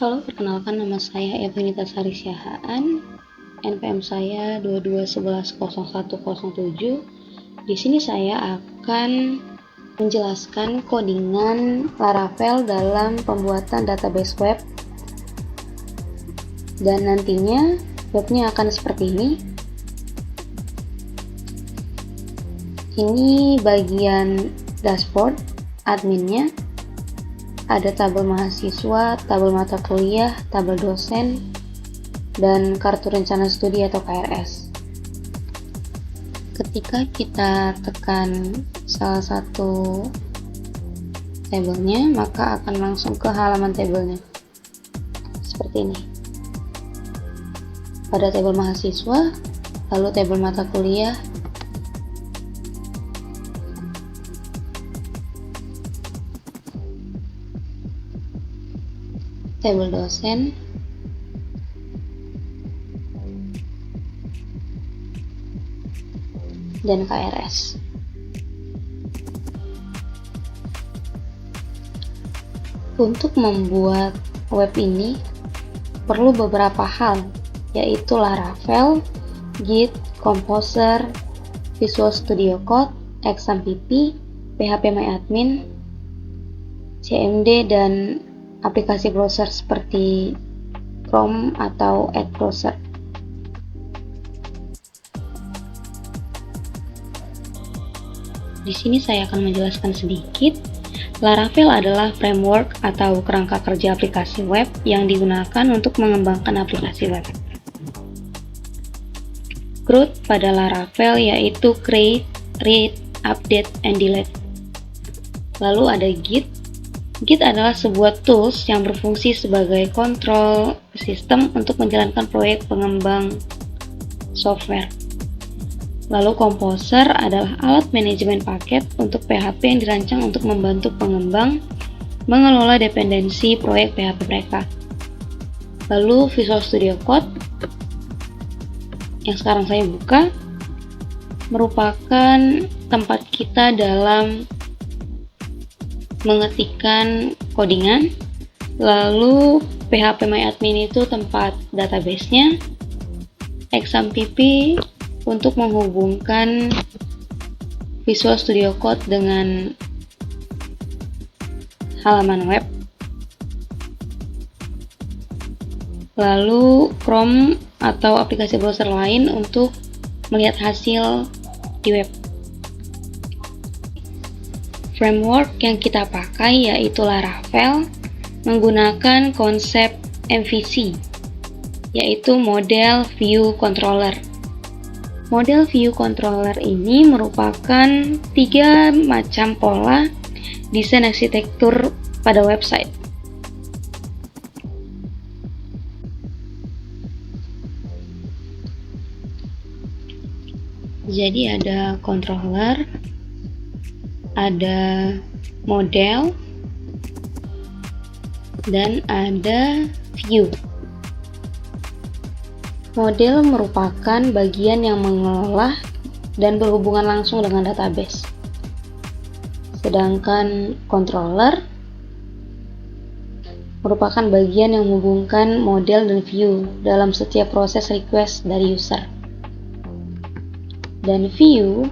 Halo, perkenalkan nama saya Evinita Sari Syahaan, NPM saya 22110107. Di sini saya akan menjelaskan codingan Laravel dalam pembuatan database web. Dan nantinya webnya akan seperti ini. Ini bagian dashboard adminnya. Ada tabel mahasiswa, tabel mata kuliah, tabel dosen, dan kartu rencana studi atau KRS. Ketika kita tekan salah satu tabelnya, maka akan langsung ke halaman tabelnya. Seperti ini. Pada tabel mahasiswa, lalu tabel mata kuliah, tabel dosen, dan KRS. Untuk membuat web ini perlu beberapa hal, yaitu Laravel, Git, Composer, Visual Studio Code, XAMPP, PHPMyAdmin, CMD, dan aplikasi browser seperti Chrome atau Edge browser. Di sini saya akan menjelaskan sedikit. Laravel adalah framework atau kerangka kerja aplikasi web yang digunakan untuk mengembangkan aplikasi web. CRUD pada Laravel yaitu create, read, update, and delete. Lalu ada Git. Git adalah sebuah tools yang berfungsi sebagai kontrol sistem untuk menjalankan proyek pengembang software. Lalu Composer adalah alat manajemen paket untuk PHP yang dirancang untuk membantu pengembang mengelola dependensi proyek PHP mereka. Lalu Visual Studio Code yang sekarang saya buka merupakan tempat kita dalam mengetikkan codingan. Lalu PHPMyAdmin itu tempat database-nya, XAMPP untuk menghubungkan Visual Studio Code dengan halaman web, lalu Chrome atau aplikasi browser lain untuk melihat hasil di web. Framework yang kita pakai yaitu Laravel menggunakan konsep MVC, yaitu Model View Controller. Model View Controller ini merupakan 3 macam pola desain arsitektur pada website. Jadi ada controller, ada model, dan ada view. Model merupakan bagian yang mengelola dan berhubungan langsung dengan database. Sedangkan controller merupakan bagian yang menghubungkan model dan view dalam setiap proses request dari user. Dan view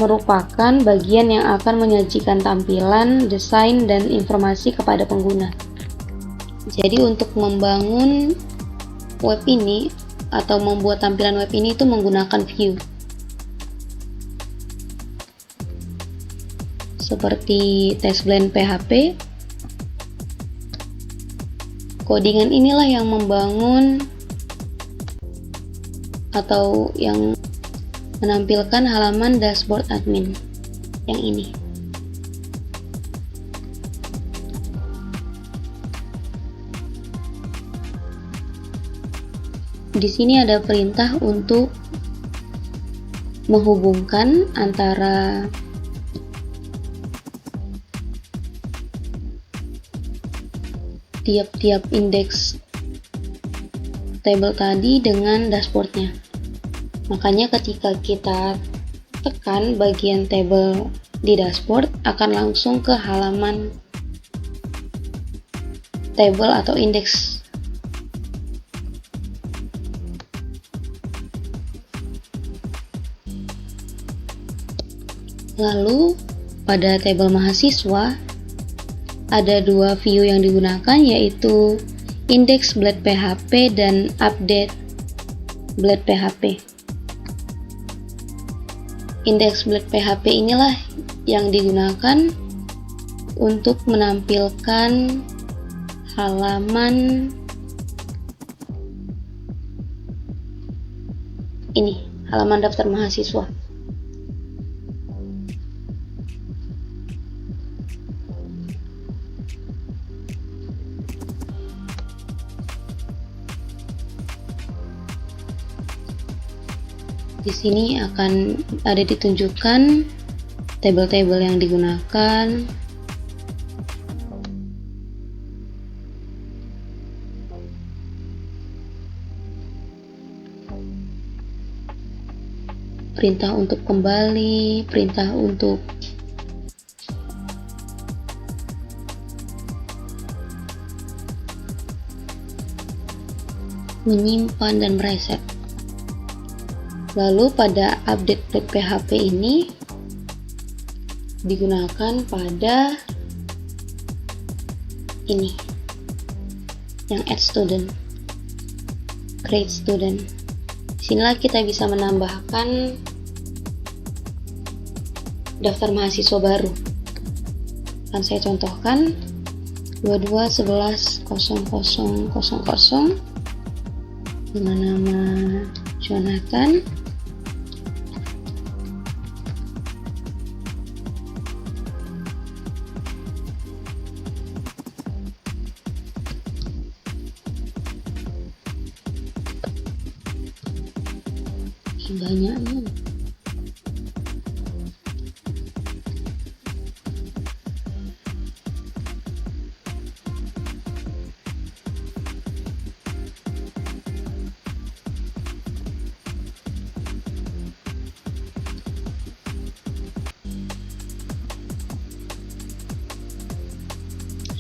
merupakan bagian yang akan menyajikan tampilan, desain, dan informasi kepada pengguna. Jadi untuk membangun web ini atau membuat tampilan web ini itu menggunakan view. Seperti TestBlend PHP, codingan inilah yang membangun atau yang menampilkan halaman dashboard admin yang ini. Di sini ada perintah untuk menghubungkan antara tiap-tiap indeks table tadi dengan dashboardnya. Makanya ketika kita tekan bagian table di dashboard akan langsung ke halaman table atau indeks. Lalu pada tabel mahasiswa ada dua view yang digunakan, yaitu index blade PHP dan update blade PHP. Index blade PHP inilah yang digunakan untuk menampilkan halaman ini, halaman daftar mahasiswa. Di sini akan ada ditunjukkan tabel-tabel yang digunakan, perintah untuk kembali, perintah untuk menyimpan dan mereset. Lalu pada update blade PHP ini digunakan pada ini, yang add student, create student. Disinilah kita bisa menambahkan daftar mahasiswa baru. Akan saya contohkan 22110000 dengan nama Jonathan. Banyaknya.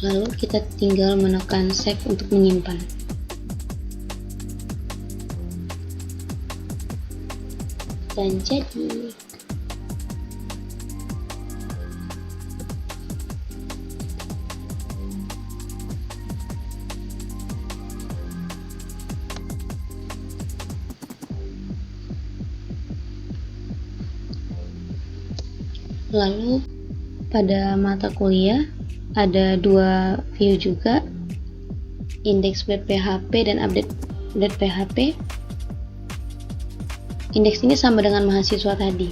Lalu kita tinggal menekan save untuk menyimpan. Dan jadi lalu pada mata kuliah ada dua view juga, index blade PHP dan update blade PHP. Indeks ini sama dengan mahasiswa tadi.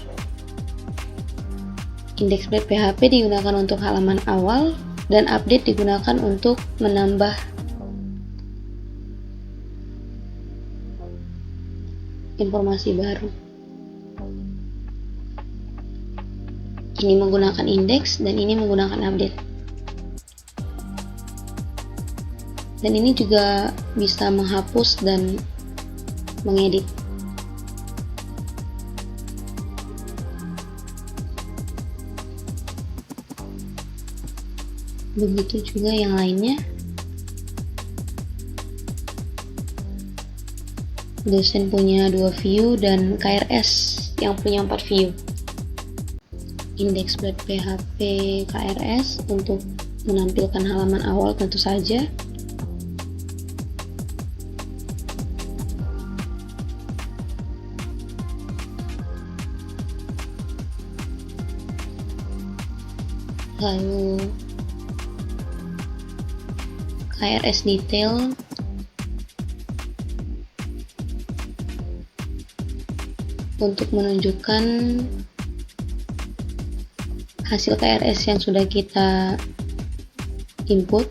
Indeks blade PHP digunakan untuk halaman awal dan update digunakan untuk menambah informasi baru. Ini menggunakan indeks dan ini menggunakan update. Dan ini juga bisa menghapus dan mengedit. Begitu juga yang lainnya. Dosen punya 2 view dan KRS yang punya 4 view. Index blade PHP KRS untuk menampilkan halaman awal tentu saja. Lalu KRS detail untuk menunjukkan hasil KRS yang sudah kita input.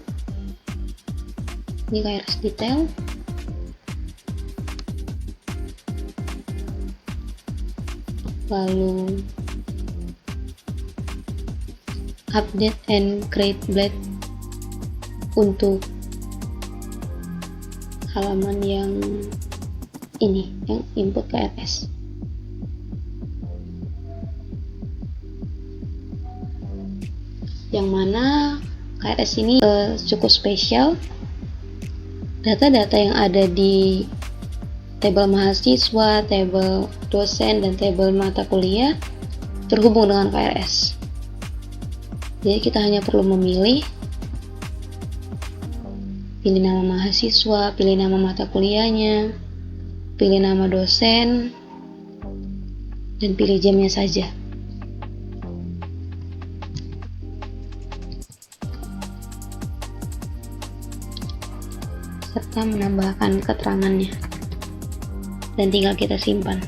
Ini KRS detail. Lalu update and create blade untuk halaman yang ini, yang input KRS. Yang mana KRS ini cukup spesial Data-data yang ada di tabel mahasiswa, tabel dosen, dan tabel mata kuliah terhubung dengan KRS. Jadi kita hanya perlu memilih, pilih nama mahasiswa, pilih nama mata kuliahnya, pilih nama dosen, dan pilih jamnya saja. Serta menambahkan keterangannya. Dan tinggal kita simpan.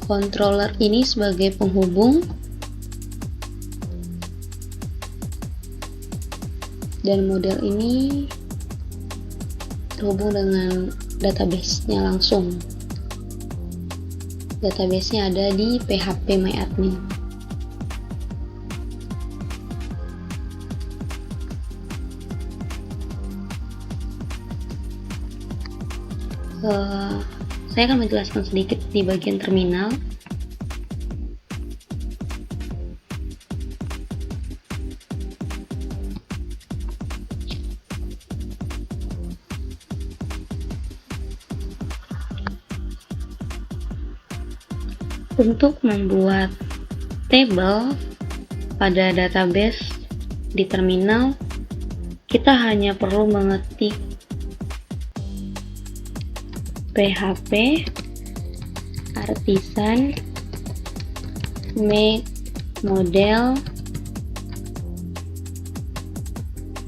Controller ini sebagai penghubung dan model ini terhubung dengan database-nya langsung. Database-nya ada di phpMyAdmin. Saya akan menjelaskan sedikit di bagian terminal. Untuk membuat tabel pada database di terminal, kita hanya perlu mengetik php artisan make model,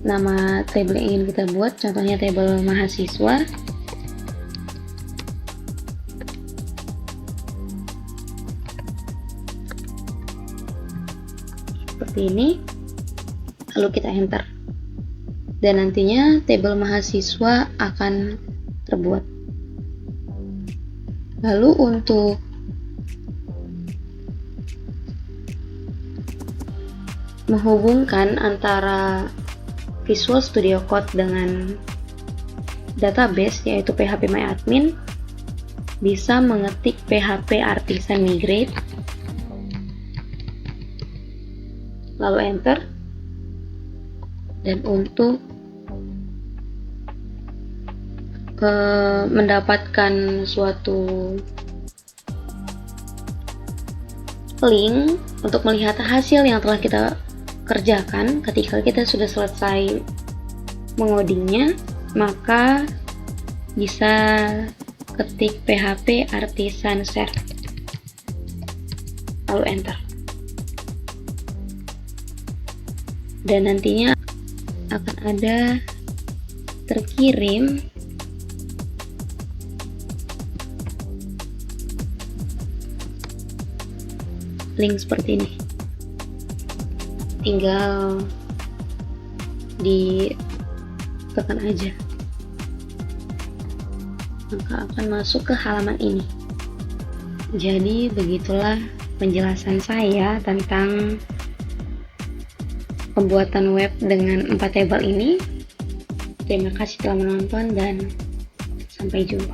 nama tabel yang ingin kita buat, contohnya tabel mahasiswa, seperti ini, lalu kita enter, dan nantinya tabel mahasiswa akan terbuat. Lalu untuk menghubungkan antara Visual Studio Code dengan database yaitu phpMyAdmin, bisa mengetik php artisan migrate, lalu enter. Dan untuk mendapatkan suatu link untuk melihat hasil yang telah kita kerjakan ketika kita sudah selesai mengodingnya, maka bisa ketik php artisan share, lalu enter, dan nantinya akan ada terkirim link seperti ini. Tinggal ditekan aja, maka akan masuk ke halaman ini. Jadi begitulah penjelasan saya tentang pembuatan web dengan 4 tabel ini. Terima kasih telah menonton dan sampai jumpa.